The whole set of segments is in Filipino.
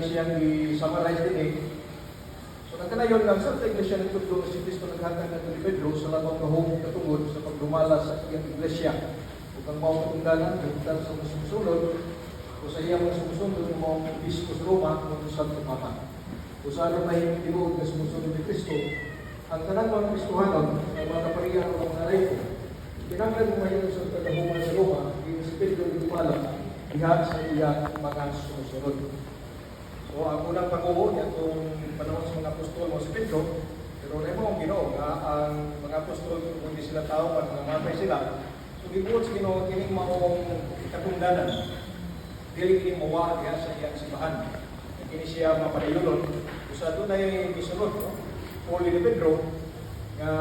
siyang i-summarize din eh. So nagkanayon lang sa iglesia ng Tudlo si Cristo naghatag ng Pedro sa lamang kahong katungod sa pagdumala sa iyang iglesia. Kung mao katungdanan, kapitan sa mga sumusunod, o sa iyang mga sumusunod ng mga obispo sa Roma o sa Santo Papa. O sa ano na yung tinuod na sumusunod ni Cristo, ang tanang mga Kristohanon, ang mga kaparihan o mga laiko, pinanglan mo ngayon sa katahuman sa Roma, yung si Pedro nagdumala, diha sa iyang mga sumusunod. So, ang unang panguho niya itong panahon sa mga apostol mo si Pedro, pero na mo ang Ginoo nga ang mga apostol kung hindi sila tao at namatay sila. So, gibuot sa Ginoo kining maong katungdanan. Dili kini mawa diha sa iyang simbahan. Kini siya mapadayolon. Usa dunay gisunod, no? Puli ni Pedro nga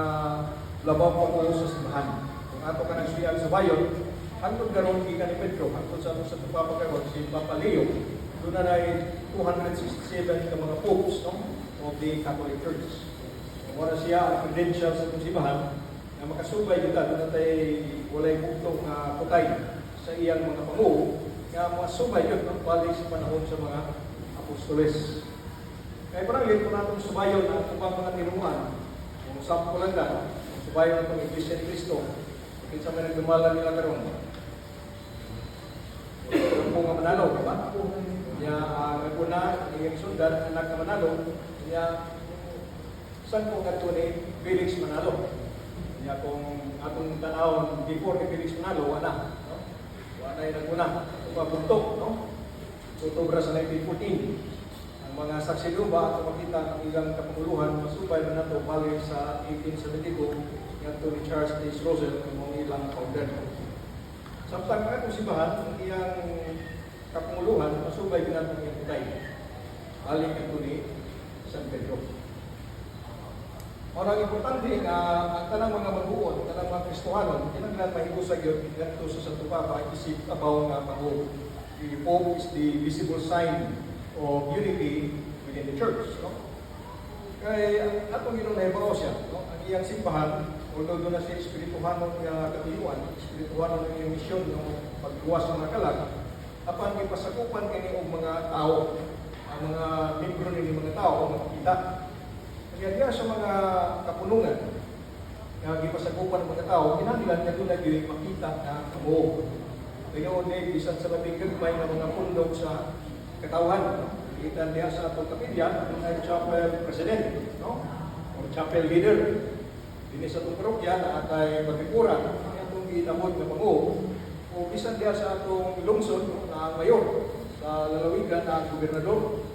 labaw pa ko sa simbahan. Kung ato ka nagsuyan sa bayon, hangtod karon gikan ni Pedro, hangtod sa sa tupapagayon si Papa Leo. Doon na ay 267 ka mga popes, no, of the Catholic Church. Wala siya ang credentials sa simbahan na makasubay kita doon na tayo walay buktong putay sa iyang mga panguho nga masubay yun no, balik sa panahon sa mga apostoles. Kaya parang ito natong subayon na upang mga tinuan, kung sampo lang na, subayon na itong Iglesia ni Cristo, kung sa may nagdumala nila karon. Kung nga manalo, diba? Niya naguna, iyang sundan, anak na Manalo, niya saan po nga ni Felix Manalo. Niya kung atong tanawon before ni Felix Manalo, wala. No? Wala yung naguna. Pabuntok, no? October sa 1914. Ang mga saksi luba at makita ang ilang kapanguluhan, masubay na nato balik sa 1872, niya to ni Charles T. Rosel, ang ilang founder. Samtang nga itong simbahan, ang iyang kapanguluhan, masubay na itong iyang tutay. Balik ito ni San Pedro. Orang importante nga ang tanang mga magbuon, tanang mga Kristohanon, kinanglan mahigusag yun, ito sa Santo Papa, isip abaw nga pangulo. The Pope is the visible sign of unity within the Church. No? Kaya atong ginong nahibaw siya, no? Ang iyang simbahan, although doon na siya espirituhanon nga katuyuan, espirituhanon ng iyang misyon ng pagluwas ng mga kalag, apan ipasakupan kini og mga tao, ang mga membro ni mga tao makita. Kaya diya sa mga kapunungan nga gipasakupan ng mga tao, kinahanglan nga dunay dili makita na kabuo. Kaya ni bisan sa labing gagmay nga mga pundok sa katawhan, kita diya sa atong kapilya, ang chapel president, no? O chapel leader. Dini sa atong parokya na atay pagkikura, atong ginamot nga panguho. O bisan diya sa atong lungsod na mayor, sa lalawigan na gobernador,